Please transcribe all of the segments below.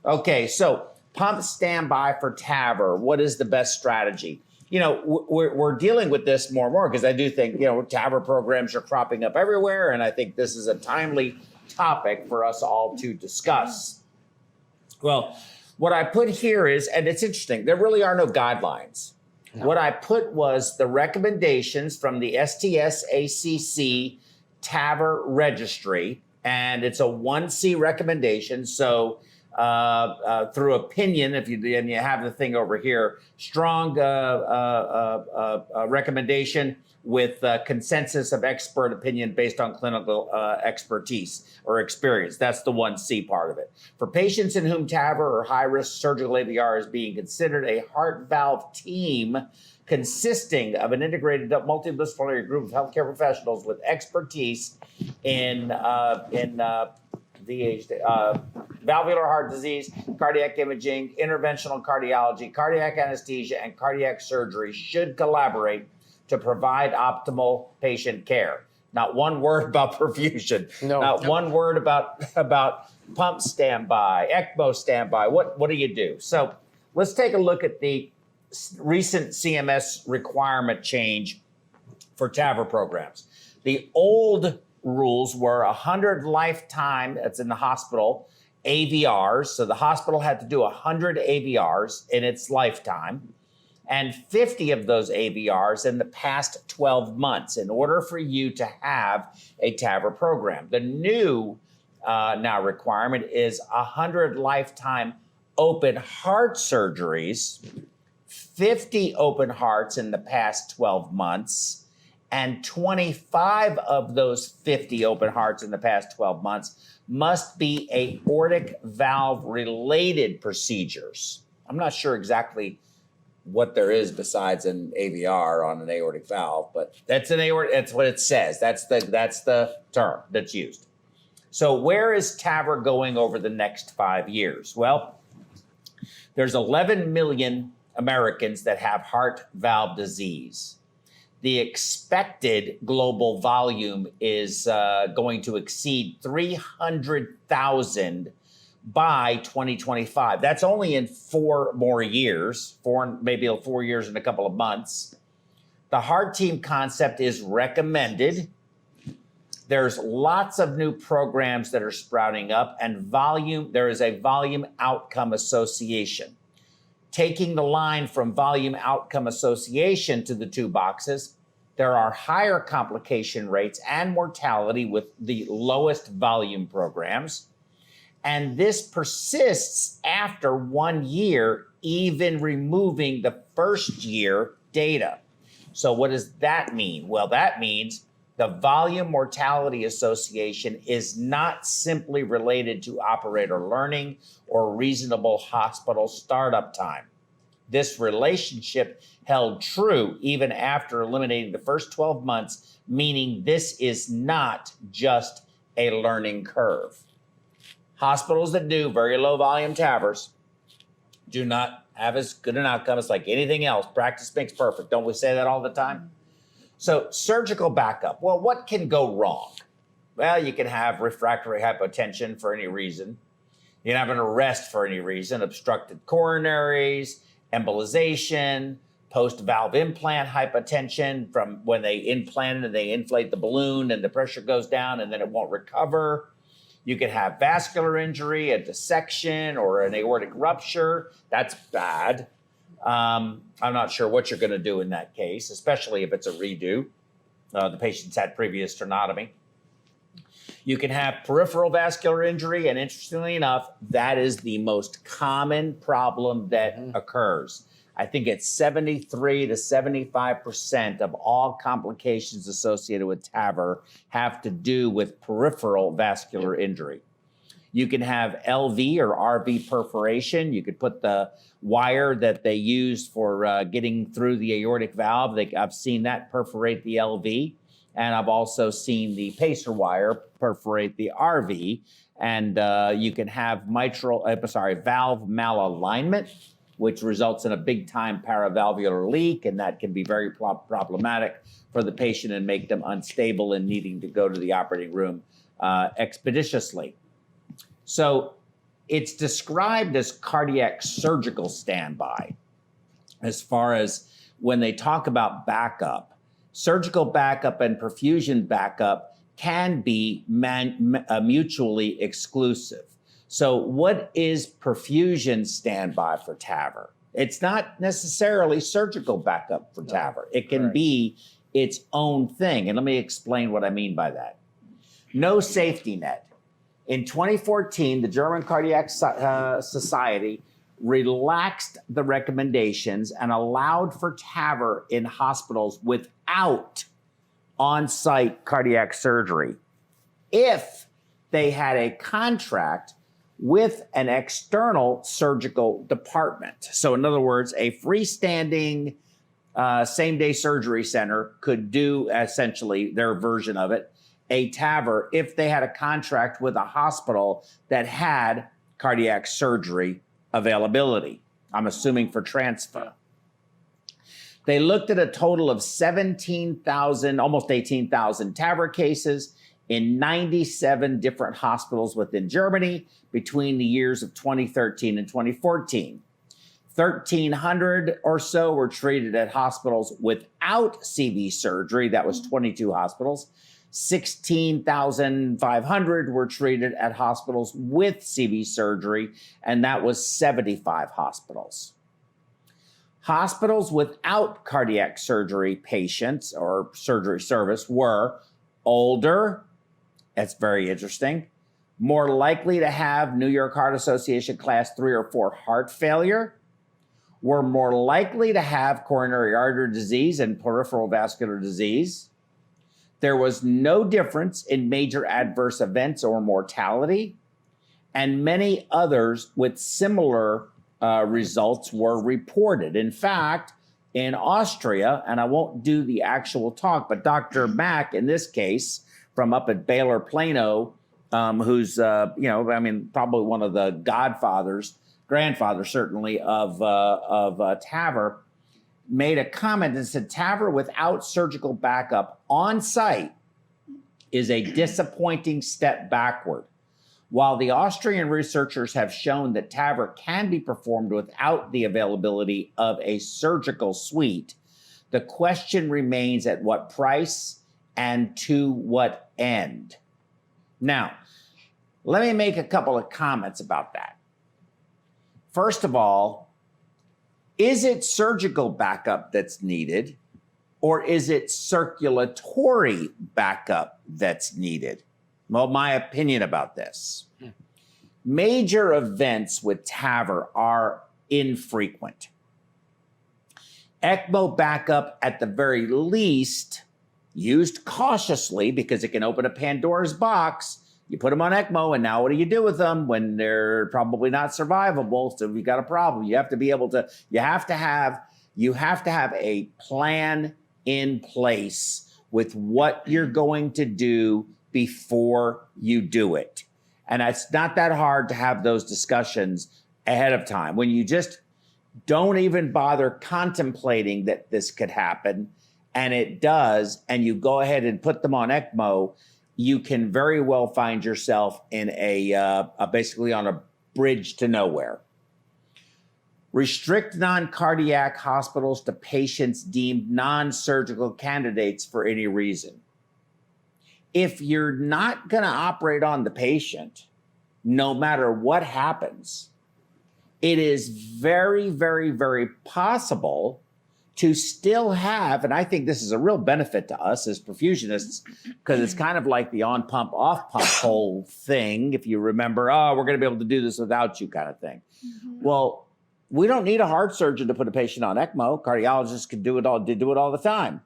Okay, so pump standby for TAVR. What is the best strategy? You know, we're dealing with this more and more because I do think, you know, TAVR programs are cropping up everywhere, and I think this is a timely topic for us all to discuss. Well, what I put here is, and it's interesting, there really are no guidelines. No. What I put was the recommendations from the STS-ACC TAVR registry, and it's a 1C recommendation. So through opinion, if you and you have the thing over here, strong recommendation with consensus of expert opinion based on clinical expertise or experience. That's the 1C part of it. For patients in whom TAVR or high-risk surgical AVR is being considered, a heart valve team consisting of an integrated multidisciplinary group of healthcare professionals with expertise in valvular heart disease, cardiac imaging, interventional cardiology, cardiac anesthesia, and cardiac surgery should collaborate to provide optimal patient care. Not one word about perfusion. No. Not one word about pump standby, ECMO standby. What do you do? So let's take a look at the recent CMS requirement change for TAVR programs. The old rules were 100 lifetime, that's in the hospital, AVRs. So the hospital had to do 100 AVRs in its lifetime, and 50 of those AVRs in the past 12 months in order for you to have a TAVR program. The new now requirement is 100 lifetime open heart surgeries, 50 open hearts in the past 12 months, and 25 of those 50 open hearts in the past 12 months must be aortic valve related procedures. I'm not sure exactly what there is besides an AVR on an aortic valve, but that's an aortic, that's what it says. That's the term that's used. So where is TAVR going over the next 5 years? Well, there's 11 million Americans that have heart valve disease. The expected global volume is going to exceed 300,000 by 2025. That's only in 4 more years, maybe 4 years and a couple of months. The heart team concept is recommended. There's lots of new programs that are sprouting up, and there is a volume outcome association. Taking the line from volume outcome association to the 2 boxes, there are higher complication rates and mortality with the lowest volume programs. And this persists after 1 year, even removing the first year data. So what does that mean? Well, that means the volume mortality association is not simply related to operator learning or reasonable hospital startup time. This relationship held true even after eliminating the first 12 months, meaning this is not just a learning curve. Hospitals that do very low volume TAVRs do not have as good an outcome as like anything else. Practice makes perfect. Don't we say that all the time? So surgical backup. Well, what can go wrong? Well, you can have refractory hypotension for any reason. You can have an arrest for any reason, obstructed coronaries, embolization, post-valve implant hypotension from when they implant it and they inflate the balloon and the pressure goes down and then it won't recover. You can have vascular injury, a dissection, or an aortic rupture. That's bad. I'm not sure what you're going to do in that case, especially if it's a redo. The patient's had previous sternotomy. You can have peripheral vascular injury, and interestingly enough, that is the most common problem that occurs. I think it's 73 to 75% of all complications associated with TAVR have to do with peripheral vascular injury. You can have LV or RV perforation. You could put the wire that they use for getting through the aortic valve. I've seen that perforate the LV. And I've also seen the pacer wire perforate the RV. And you can have valve malalignment, which results in a big time paravalvular leak. And that can be very problematic for the patient and make them unstable and needing to go to the operating room expeditiously. So It's described as cardiac surgical standby as far as when they talk about backup. Surgical backup and perfusion backup can be mutually exclusive. So what is perfusion standby for TAVR? It's not necessarily surgical backup for TAVR. It can be its own thing. And let me explain what I mean by that. No safety net. In 2014, the German Cardiac Society relaxed the recommendations and allowed for TAVR in hospitals without on-site cardiac surgery if they had a contract with an external surgical department. So in other words, a freestanding same-day surgery center could do essentially their version of it, a TAVR, if they had a contract with a hospital that had cardiac surgery availability. I'm assuming for transfer. They looked at a total of 17,000, almost 18,000 TAVR cases in 97 different hospitals within Germany between the years of 2013 and 2014. 1,300 or so were treated at hospitals without CV surgery. That was 22 hospitals. 16,500 were treated at hospitals with CV surgery, and that was 75 hospitals. Hospitals without cardiac surgery patients or surgery service were older, that's very interesting, more likely to have New York Heart Association class 3 or 4 heart failure, were more likely to have coronary artery disease and peripheral vascular disease. There was no difference in major adverse events or mortality, and many others with similar results were reported. In fact, in Austria, and I won't do the actual talk, but Dr. Mack, in this case, from up at Baylor Plano, who's, probably one of the grandfathers certainly of TAVR, made a comment that said TAVR without surgical backup on site is a disappointing step backward. While the Austrian researchers have shown that TAVR can be performed without the availability of a surgical suite, the question remains at what price and to what end. Now, let me make a couple of comments about that. First of all, is it surgical backup that's needed, or is it circulatory backup that's needed? Well, my opinion about this. Major events with TAVR are infrequent. ECMO backup, at the very least, used cautiously because it can open a Pandora's box. You put them on ECMO, and now what do you do with them when they're probably not survivable? So you've got a problem. You have to be able to, you have to have a plan in place with what you're going to do before you do it. And it's not that hard to have those discussions ahead of time. When you just don't even bother contemplating that this could happen, and it does, and you go ahead and put them on ECMO, you can very well find yourself in basically on a bridge to nowhere. Restrict non-cardiac hospitals to patients deemed non-surgical candidates for any reason. If you're not going to operate on the patient, no matter what happens, it is very, very, very possible to still have, and I think this is a real benefit to us as perfusionists, because it's kind of like the on-pump, off-pump whole thing, if you remember, we're going to be able to do this without you kind of thing. Mm-hmm. Well, we don't need a heart surgeon to put a patient on ECMO. Cardiologists can do it all, do it all the time.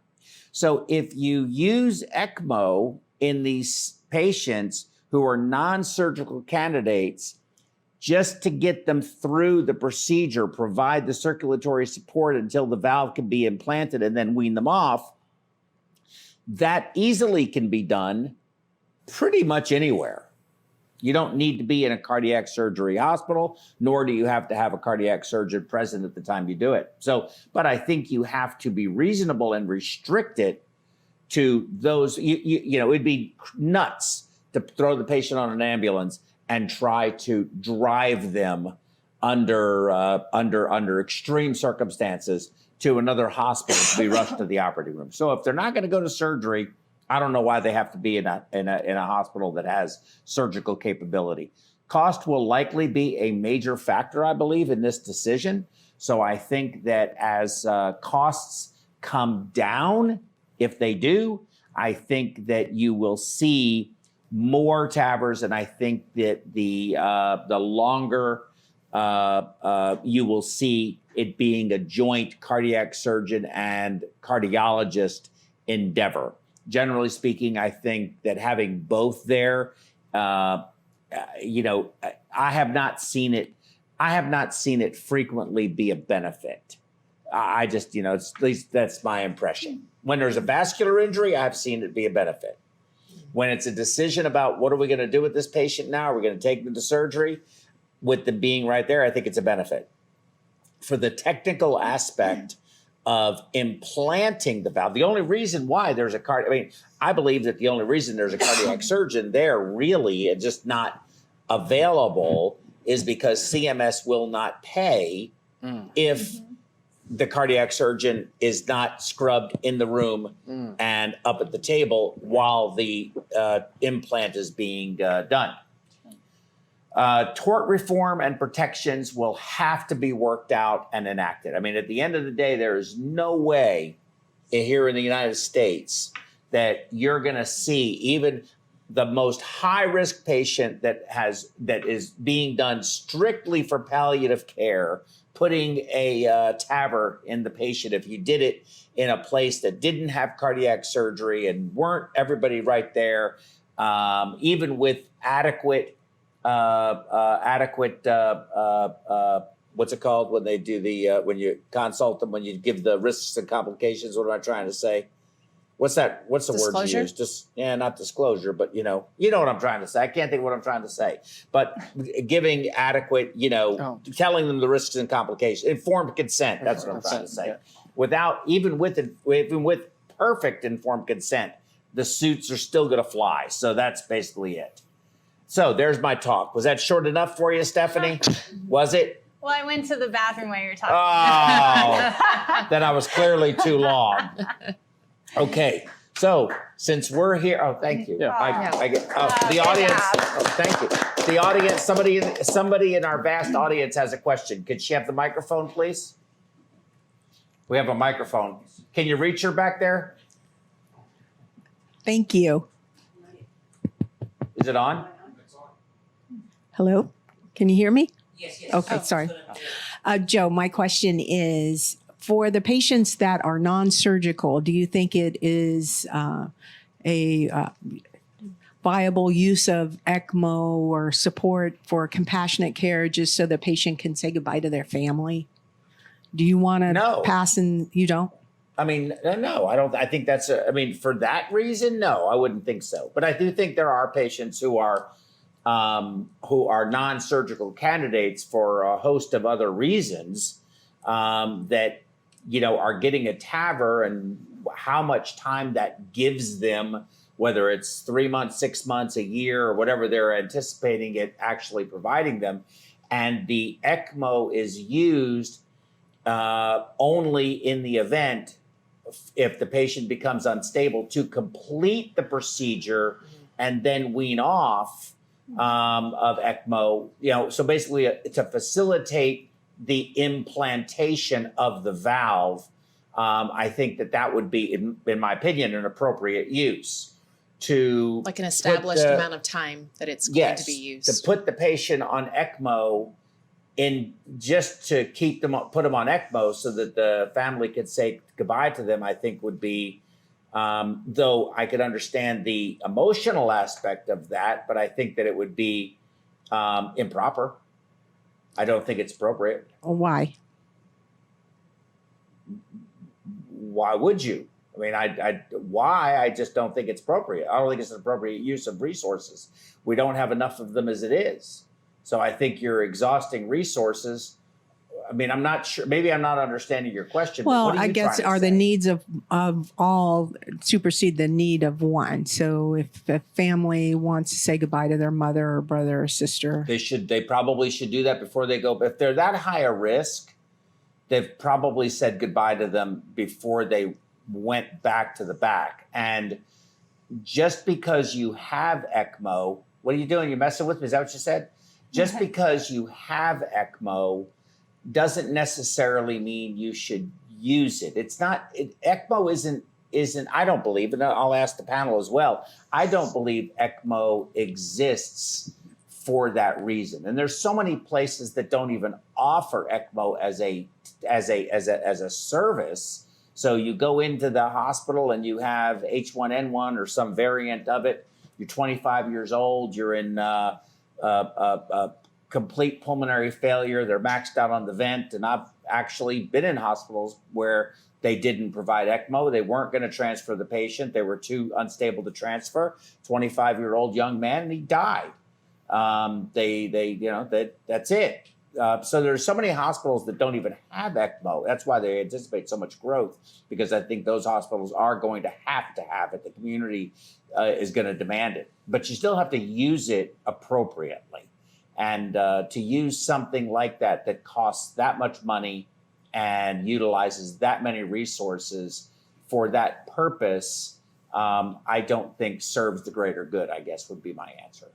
So if you use ECMO in these patients who are non-surgical candidates, just to get them through the procedure, provide the circulatory support until the valve can be implanted and then wean them off, that easily can be done pretty much anywhere. You don't need to be in a cardiac surgery hospital, nor do you have to have a cardiac surgeon present at the time you do it. So, but I think you have to be reasonable and restrict it to those, it'd be nuts to throw the patient on an ambulance and try to drive them under extreme circumstances to another hospital to be rushed to the operating room. So if they're not going to go to surgery, I don't know why they have to be in a hospital that has surgical capability. Cost will likely be a major factor, I believe, in this decision. So I think that as costs come down, if they do, I think that you will see more TAVRs, and I think that the longer you will see it being a joint cardiac surgeon and cardiologist endeavor. Generally speaking, I think that having both there, you know, I have not seen it frequently be a benefit. I just, you know, at least that's my impression. When there's a vascular injury, I've seen it be a benefit. When it's a decision about what are we going to do with this patient now, are we going to take them to surgery, with them being right there, I think it's a benefit. For the technical aspect of implanting the valve, the only reason why there's I believe that the only reason there's a cardiac surgeon there really and just not available is because CMS will not pay if the cardiac surgeon is not scrubbed in the room and up at the table while the implant is being done. Tort reform and protections will have to be worked out and enacted. I mean, at the end of the day, there is no way here in the United States that you're going to see even the most high-risk patient that is being done strictly for palliative care, putting a TAVR in the patient. If you did it in a place that didn't have cardiac surgery and weren't everybody right there, even with adequate what's it called when they do the when you consult them, when you give the risks and complications? What am I trying to say? What's that? What's the word you use? Just not disclosure, but you know what I'm trying to say. I can't think of what I'm trying to say. But giving adequate, telling them the risks and complications, informed consent. That's what I'm trying to say. Yeah. Without even with perfect informed consent, the suits are still going to fly. So that's basically it. So there's my talk. Was that short enough for you, Stephanie? Was it? Well, I went to the bathroom while you were talking. Oh, then I was clearly too long. Okay, so since we're here, thank you. Yeah. The audience. Thank you. The audience. Somebody in our vast audience has a question. Could she have the microphone, please? We have a microphone. Can you reach her back there? Thank you. Is it on? Hello? Can you hear me? Yes. Okay, sorry. Joe, my question is, for the patients that are non-surgical, do you think it is a viable use of ECMO or support for compassionate care just so the patient can say goodbye to their family? Do you want to pass and you don't? I mean, no, I don't. I think that's for that reason, no, I wouldn't think so. But I do think there are patients who are non-surgical candidates for a host of other reasons that, are getting a TAVR, and how much time that gives them, whether it's 3 months, 6 months, a year, or whatever they're anticipating it actually providing them. And the ECMO is used only in the event if the patient becomes unstable to complete the procedure and then wean off of ECMO, so basically to facilitate the implantation of the valve. I think that would be, in my opinion, an appropriate use to like an established amount of time that it's going to be used. To put the patient on ECMO in just to put them on ECMO so that the family could say goodbye to them, I think would be, though I could understand the emotional aspect of that, but I think that it would be improper. I don't think it's appropriate. Why? Why would you? I mean, why? I just don't think it's appropriate. I don't think it's an appropriate use of resources. We don't have enough of them as it is. So I think you're exhausting resources. I mean, I'm not sure. Maybe I'm not understanding your question. but Well, what are I you guess trying to are the say? needs of all supersede the need of one. So if a family wants to say goodbye to their mother or brother or sister, They probably should do that before they go. If they're that high a risk, they've probably said goodbye to them before they went back to the back. And just because you have ECMO, what are you doing? You're messing with me? Is that what you said? Just because you have ECMO doesn't necessarily mean you should use it. It's not, ECMO isn't, I don't believe, and I'll ask the panel as well, I don't believe ECMO exists for that reason. And there's so many places that don't even offer ECMO as a service. So you go into the hospital and you have H1N1 or some variant of it. You're 25 years old. You're in complete pulmonary failure. They're maxed out on the vent. And I've actually been in hospitals where they didn't provide ECMO. They weren't going to transfer the patient. They were too unstable to transfer. 25-year-old young man, and he died. That's it. So there's so many hospitals that don't even have ECMO. That's why they anticipate so much growth, because I think those hospitals are going to have it. The community is going to demand it, but you still have to use it appropriately. And to use something like that costs that much money and utilizes that many resources for that purpose, I don't think serves the greater good, I guess would be my answer.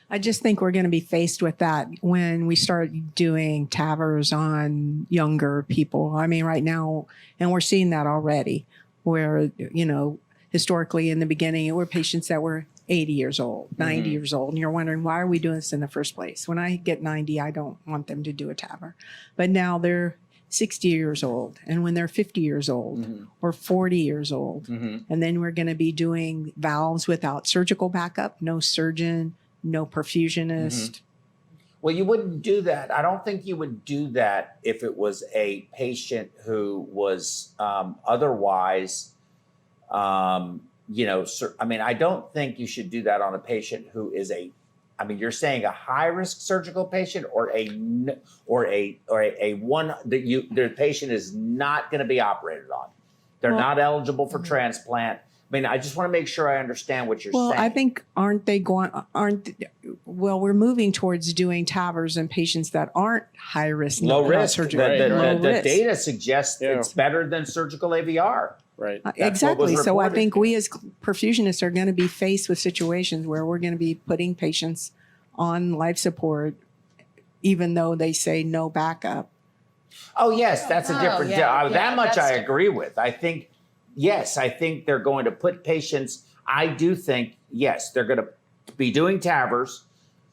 I just think we're going to be faced with that when we start doing TAVRs on younger people. I mean, right now, and we're seeing that already, where, historically in the beginning, it were patients that were 80 years old, 90 years old. And you're wondering, why are we doing this in the first place? When I get 90, I don't want them to do a TAVR. But now they're 60 years old. And when they're 50 years old or 40 years old, and then we're going to be doing valves without surgical backup, no surgeon, no perfusionist. Well, you wouldn't do that. I don't think you would do that if it was a patient who was otherwise, I mean, I don't think you should do that on a patient who is you're saying a high risk surgical patient or a one that their patient is not going to be operated on. They're not eligible for transplant. I mean, I just want to make sure I understand what you're saying. Well, I think we're moving towards doing TAVRs in patients that aren't high risk, low risk. surgical. The data suggests it's better than surgical AVR. Right. Exactly. So I think we as perfusionists are going to be faced with situations where we're going to be putting patients on life support, even though they say no backup. Oh, yes, that's a different deal. That much I that's agree with. I think, yes, I think they're going to put patients, I do think, yes, they're going to be doing TAVRs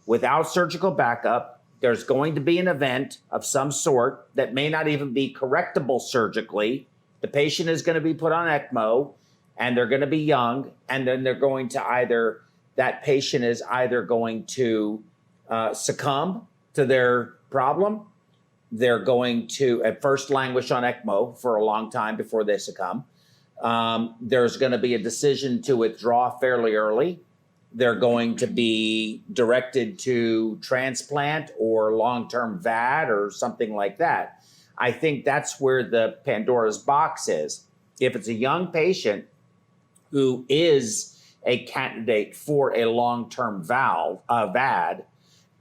without surgical backup. There's going to be an event of some sort that may not even be correctable surgically. The patient is going to be put on ECMO, and they're going to be young, and then they're going to that patient is either going to succumb to their problem. They're going to at first languish on ECMO for a long time before they succumb. There's going to be a decision to withdraw fairly early. They're going to be directed to transplant or long-term VAD or something like that. I think that's where the Pandora's box is. If it's a young patient who is a candidate for a long-term VAD,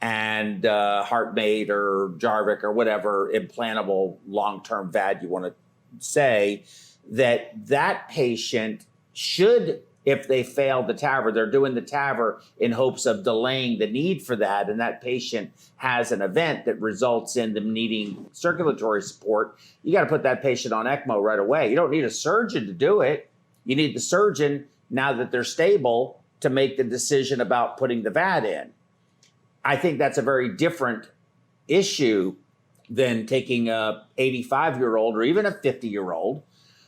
and HeartMate or Jarvik or whatever implantable long-term VAD you want to say, that patient should, if they fail the TAVR, they're doing the TAVR in hopes of delaying the need for that, and that patient has an event that results in them needing circulatory support, you got to put that patient on ECMO right away. You don't need a surgeon to do it. You need the surgeon, now that they're stable, to make the decision about putting the VAD in. I think that's a very different issue than taking a 85-year-old or even a 50-year-old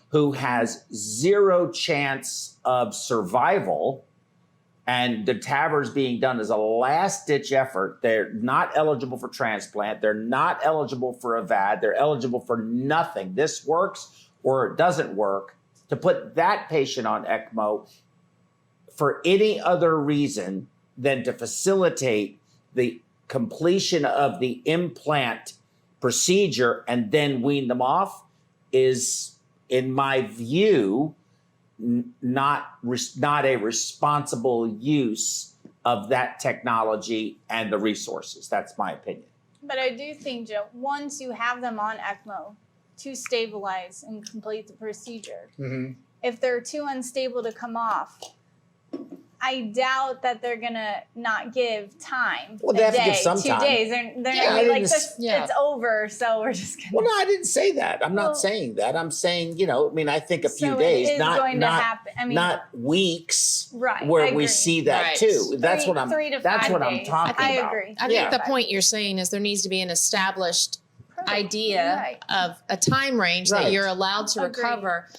who has zero chance of survival, and the TAVR is being done as a last-ditch effort. They're not eligible for transplant. They're not eligible for a VAD. They're eligible for nothing. This works or it doesn't work. To put that patient on ECMO for any other reason than to facilitate the completion of the implant procedure and then wean them off is, in my view, not a responsible use of that technology and the resources. That's my opinion. But I do think, Joe, once you have them on ECMO to stabilize and complete the procedure, if they're too unstable to come off, I doubt that they're gonna not give time. Well, they have to give some 2 time. days. They're not gonna be like, this, it's over, so we're just gonna. Well, no, I didn't say that. I'm not saying that. I'm saying, I think a few days, it is going to happen. I mean, not weeks, right? where I we agree. see that Right. too. That's what I'm. 3 to 5 That's what I'm days. talking I about. agree. I think the point you're saying is there needs to be an established idea Right. of a time range Right. that you're allowed to Agreed. recover,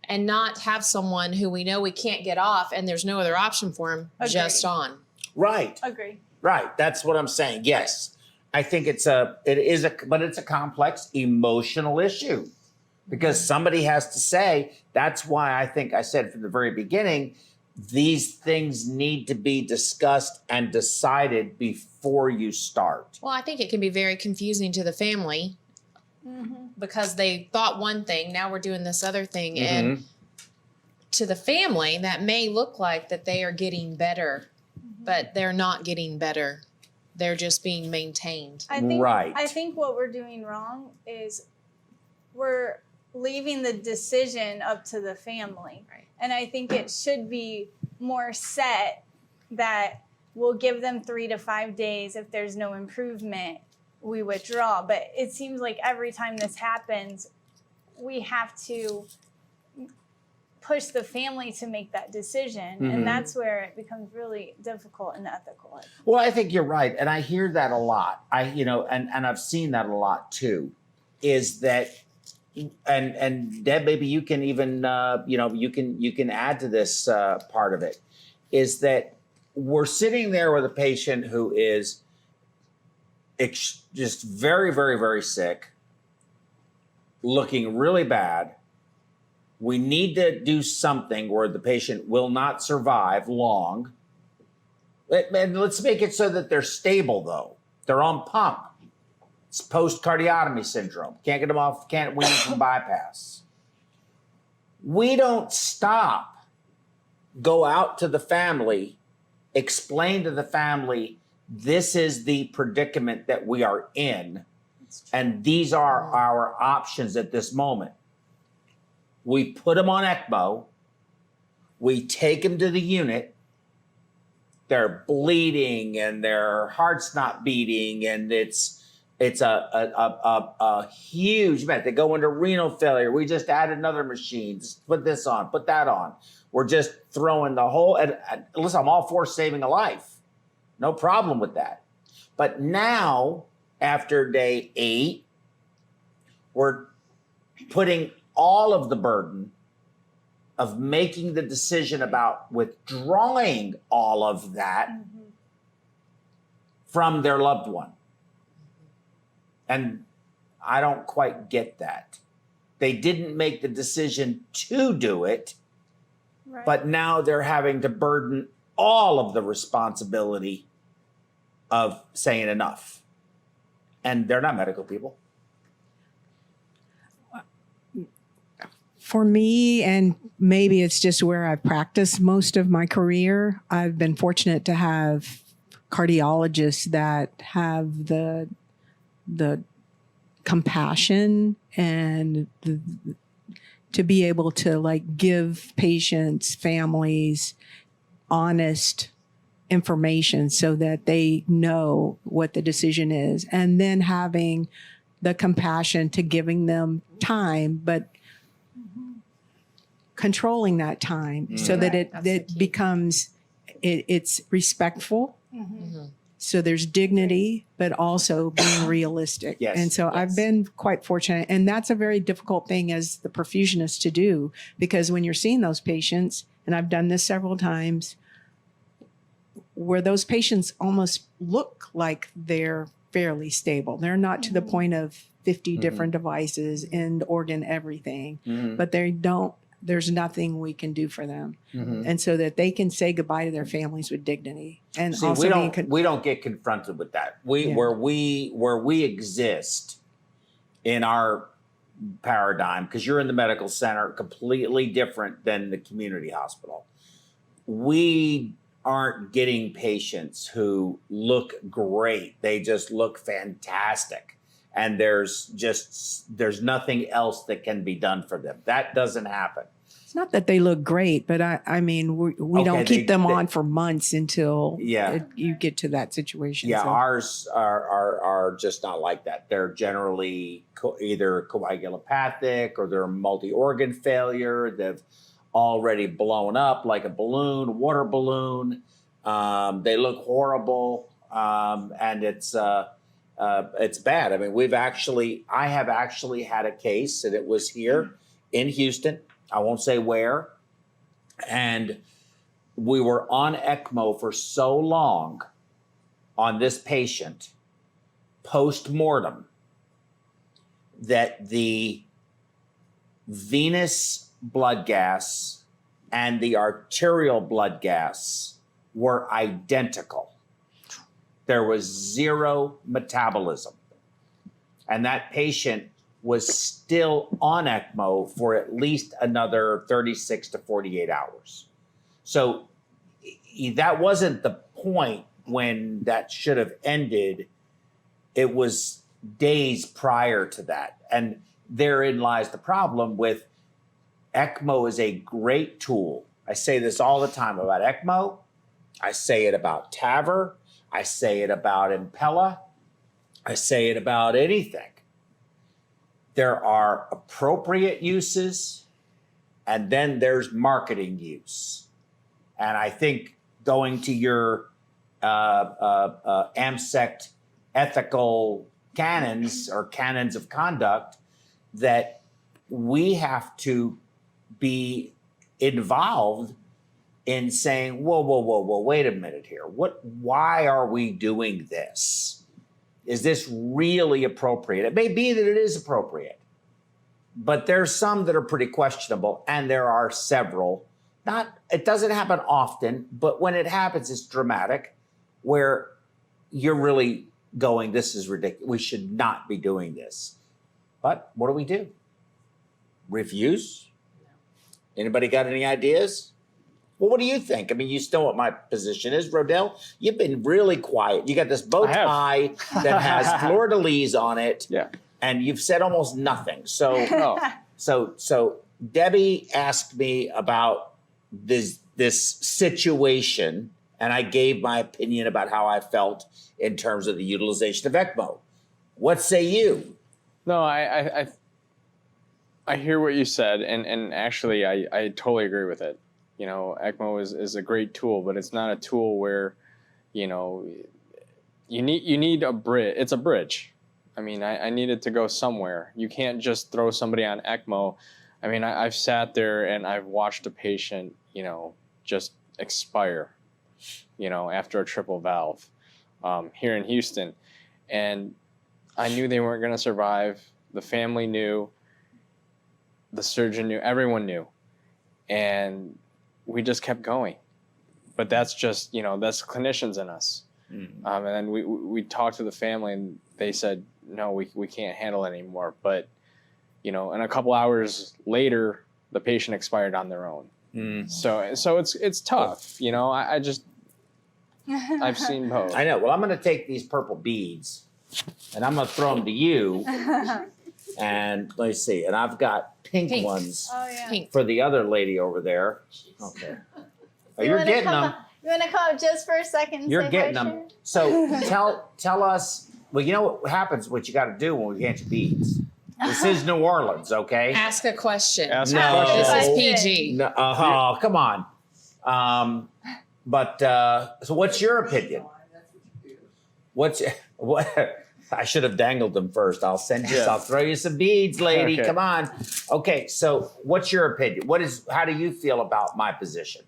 and not have someone who we know we can't get off and there's no other option for him Agreed. just on. Right. Agree. Right. That's what I'm saying. Yes. I think it's a complex emotional issue because somebody has to say, that's why I think I said from the very beginning, these things need to be discussed and decided before you start. Well, I think it can be very confusing to the family because they thought one thing, now we're doing this other thing. And to the family, that may look like that they are getting better, but they're not getting better. They're just being maintained. I think, Right. I think what we're doing wrong is we're leaving the decision up to the family. Right. And I think it should be more set that we'll give them 3 to 5 days. If there's no improvement, we withdraw. But it seems like every time this happens, we have to push the family to make that decision. And that's where it becomes really difficult and ethical. Well, I think you're right. And I hear that a lot. And I've seen that a lot too, is that, and Deb, maybe you can even, you can add to this part of it, is that we're sitting there with a patient who is just very, very, very sick, looking really bad. We need to do something where the patient will not survive long. And let's make it so that they're stable, though. They're on pump. It's post-cardiotomy syndrome. Can't get them off, can't wean them from bypass. We don't stop, go out to the family, explain to the family, this is the predicament that we are in, and these are our options at this moment. We put them on ECMO. We take them to the unit. They're bleeding and their heart's not beating, and it's a huge event. They go into renal failure. We just add another machine. Just put this on, put that on. We're just throwing the whole. And listen, I'm all for saving a life. No problem with that. But now, after day 8, we're putting all of the burden of making the decision about withdrawing all of that from their loved one. And I don't quite get that. They didn't make the decision to do it, Right. but now they're having to burden all of the responsibility of saying enough. And they're not medical people. For me, and maybe it's just where I've practiced most of my career, I've been fortunate to have cardiologists that have the compassion and to be able to give patients, families, honest information so that they know what the decision is, and then having the compassion to giving them time, but controlling that time so that it becomes, it's respectful. So there's dignity, but also being realistic. Yes, And so I've been quite fortunate. And that's a very difficult thing as the perfusionist to do, because when you're seeing those patients, and I've done this several times, where those patients almost look like they're fairly stable. They're not to the point of 50 different devices, end organ, everything, but there's nothing we can do for them. And so that they can say goodbye to their families with dignity. And See, also we don't get confronted with that. Where we exist in our paradigm, because you're in the medical center, completely different than the community hospital. We aren't getting patients who look great. They just look fantastic. And there's nothing else that can be done for them. That doesn't happen. It's not that they look great, but I mean, we don't keep them on for months until you get to that situation. Yeah, so. ours are just not like that. They're generally either coagulopathic or they're multi-organ failure. They've already blown up like a balloon, water balloon. They look horrible, and it's bad. I mean, I have actually had a case, and it was here in Houston. I won't say where. And we were on ECMO for so long on this patient, post-mortem, that the venous blood gas and the arterial blood gas were identical. There was zero metabolism. And that patient was still on ECMO for at least another 36 to 48 hours. So that wasn't the point when that should have ended. It was days prior to that. And therein lies the problem with ECMO is a great tool. I say this all the time about ECMO. I say it about TAVR. I say it about Impella. I say it about anything. There are appropriate uses, and then there's marketing use. And I think going to your AMSECT ethical canons or canons of conduct, that we have to be involved in saying, whoa, wait a minute here. Why are we doing this? Is this really appropriate? It may be that it is appropriate, but there's some that are pretty questionable, and there are several. It doesn't happen often, but when it happens, it's dramatic, where you're really going, this is ridiculous. We should not be doing this. But what do? Reviews? Anybody got any ideas? Well, what do you think? I mean, you know what my position is. Rodell, you've been really quiet. You got this bow tie that has fleur-de-lis on it. Yeah. And you've said almost nothing. So, so Debbie asked me about this situation, and I gave my opinion about how I felt in terms of the utilization of ECMO. What say you? No, I hear what you said, and actually I totally agree with it. You know, ECMO is a great tool, but it's not a tool where, you know, you need a bridge. It's a bridge. I mean, I need it to go somewhere. You can't just throw somebody on ECMO. I mean, I've sat there and I've watched a patient, you know, just expire, you know, after a triple valve here in Houston. And I knew they weren't going to survive. The family knew. The surgeon knew. Everyone knew. And we just kept going. But that's just, you know, that's clinicians in us. Mm-hmm. And then we talked to the family, and they said, no, we can't handle it anymore. But, you know, and a couple hours later, the patient expired on their own. Mm. So it's tough. You know, I've seen both. I know. Well, I'm going to take these purple beads, and I'm going to throw them to you. And let me see. And I've got pink ones for the other lady over there. Okay. Oh, you're getting them. You want to come up just for a second? You're getting them. So tell us. Well, you know what happens? What you got to do when we hand you beads. This is New Orleans, okay? Ask a question. Ask a question. This is PG. No, oh, come on. So what's your opinion? What? I should have dangled them first. I'll throw you some beads, lady. Okay. Come on. Okay, so what's your opinion? How do you feel about my position?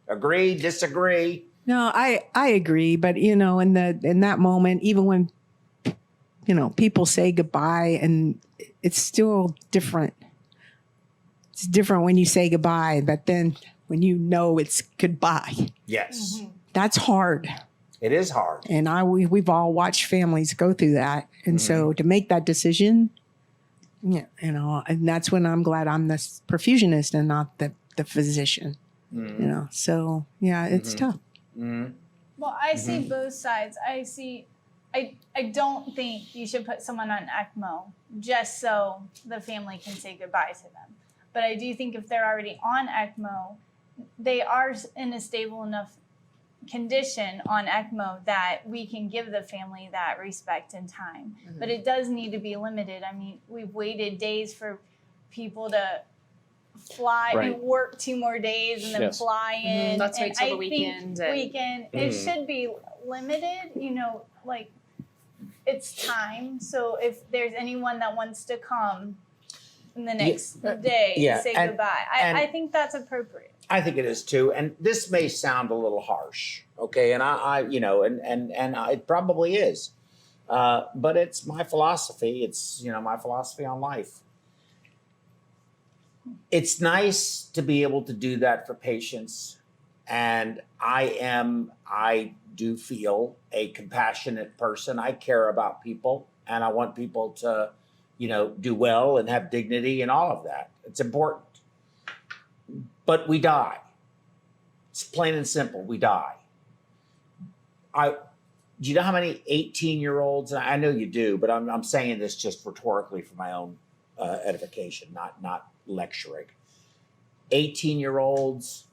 Agree, disagree? No, I agree, but you know, in that moment, even when you know people say goodbye, and it's still different. It's different when you say goodbye, but then when you know it's goodbye. Yes. Mm-hmm. That's hard. It is hard. And we've all watched families go through that. And so to make that decision, Yeah, and that's when I'm glad I'm the perfusionist and not the physician. So yeah, it's tough. Well, I see both sides. I don't think you should put someone on ECMO just so the family can say goodbye to them. But I do think if they're already on ECMO, they are in a stable enough condition on ECMO that we can give the family that respect and time. But it does need to be limited. I mean, we've waited days for people to fly and work 2 more days and then fly in. Let's wait till the weekend. It should be limited, like it's time. So if there's anyone that wants to come in the next day, say goodbye. I think that's appropriate. I think it is too. And this may sound a little harsh, okay? And it probably is. But it's my philosophy. It's, my philosophy on life. It's nice to be able to do that for patients. And I do feel a compassionate person. I care about people and I want people to, do well and have dignity and all of that. It's important. But we die. It's plain and simple. We die. Do you know how many 18-year-olds, and I know you do, but I'm saying this just rhetorically for my own edification, not lecturing. 18-year-olds,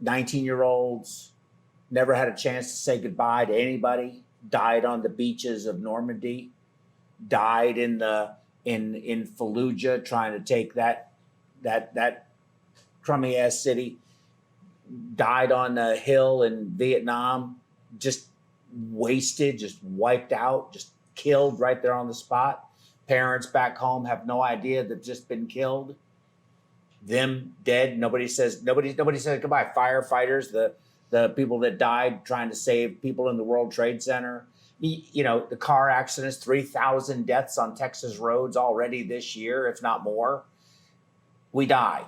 19-year-olds, never had a chance to say goodbye to anybody, died on the beaches of Normandy, died in Fallujah trying to take that crummy ass city, died on a hill in Vietnam, just wasted, just wiped out, just killed right there on the spot. Parents back home have no idea they've just been killed. Them dead. Nobody says goodbye. Firefighters, the people that died trying to save people in the World Trade Center. The car accidents, 3,000 deaths on Texas roads already this year, if not more. We die.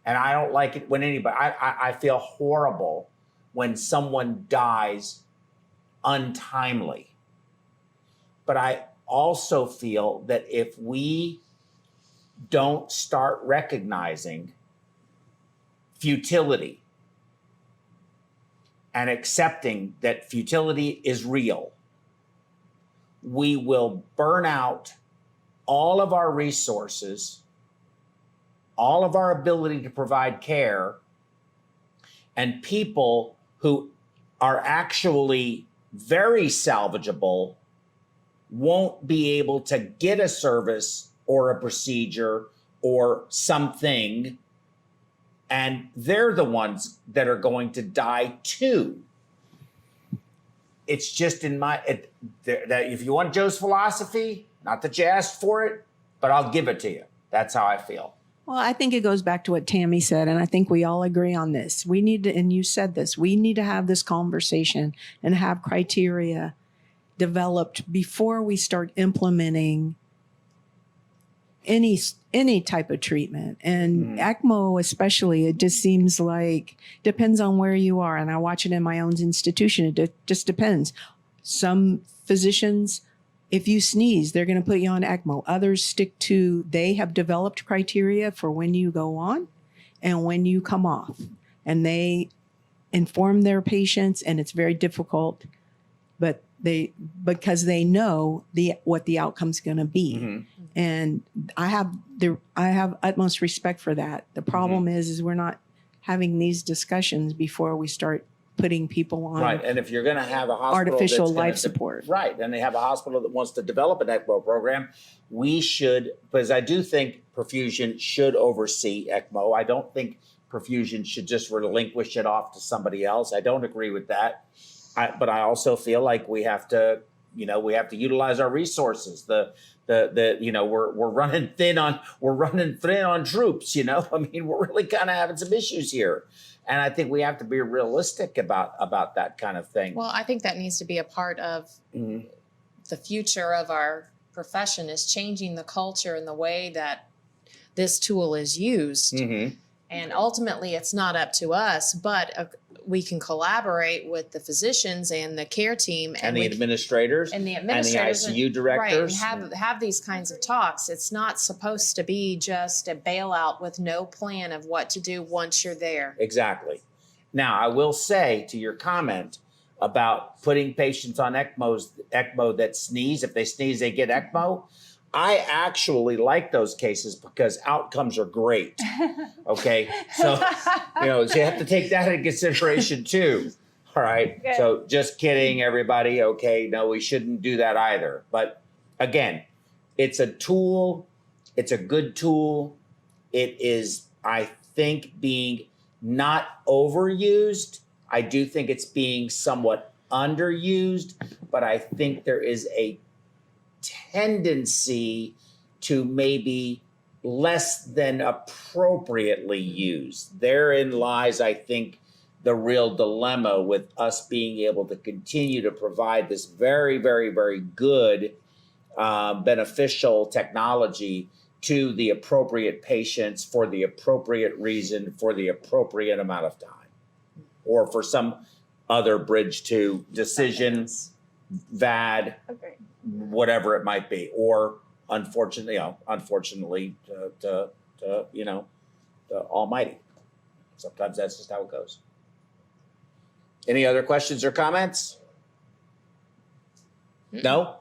And I don't like it when I feel horrible when someone dies untimely. But I also feel that if we don't start recognizing futility and accepting that futility is real, we will burn out all of our resources, all of our ability to provide care, and people who are actually very salvageable won't be able to get a service or a procedure or something, and they're the ones that are going to die too. It's just that if you want Joe's philosophy, not that you asked for it, but I'll give it to you. That's how I feel. Well, I think it goes back to what Tammy said, and I think we all agree on this. We need to, and you said this, we need to have this conversation and have criteria developed before we start implementing any type of treatment. And ECMO especially, it just seems like, depends on where you are. And I watch it in my own institution. It just depends. Some physicians, if you sneeze, they're going to put you on ECMO. Others stick to, they have developed criteria for when you go on and when you come off. And they inform their patients, and it's very difficult, but because they know what the outcome's going to be. And I have utmost respect for that. The problem is we're not having these discussions before we start putting people on. Right, and if you're going to have a hospital artificial life support. Right, and they have a hospital that wants to develop an ECMO program, we should, because I do think perfusion should oversee ECMO. I don't think perfusion should just relinquish it off to somebody else. I don't agree with that. But I also feel like we have to utilize our resources. We're running thin on troops. I mean, we're really kind of having some issues here. And I think we have to be realistic about that kind of thing. Well, I think that needs to be a part of the future of our profession, is changing the culture and the way that this tool is used. And ultimately, it's not up to us, but we can collaborate with the physicians and the care team And the we administrators and the and the administrators ICU directors. right, and have these kinds of talks. It's not supposed to be just a bailout with no plan of what to do once you're there. Exactly. Now, I will say to your comment about putting patients on ECMO that sneeze. If they sneeze, they get ECMO. I actually like those cases because outcomes are great. Okay. So, so you have to take that into consideration too. All right. Good. So just kidding, everybody. Okay. No, we shouldn't do that either. But again, it's a tool. It's a good tool. It is, I think, being not overused. I do think it's being somewhat underused, but I think there is a tendency to maybe less than appropriately used. Therein lies, I think, the real dilemma with us being able to continue to provide this very, very, very good beneficial technology to the appropriate patients for the appropriate reason for the appropriate amount of time, or for some other bridge to decision, VAD, Okay. whatever it might be, or unfortunately, to the Almighty. Sometimes that's just how it goes. Any other questions or comments? No?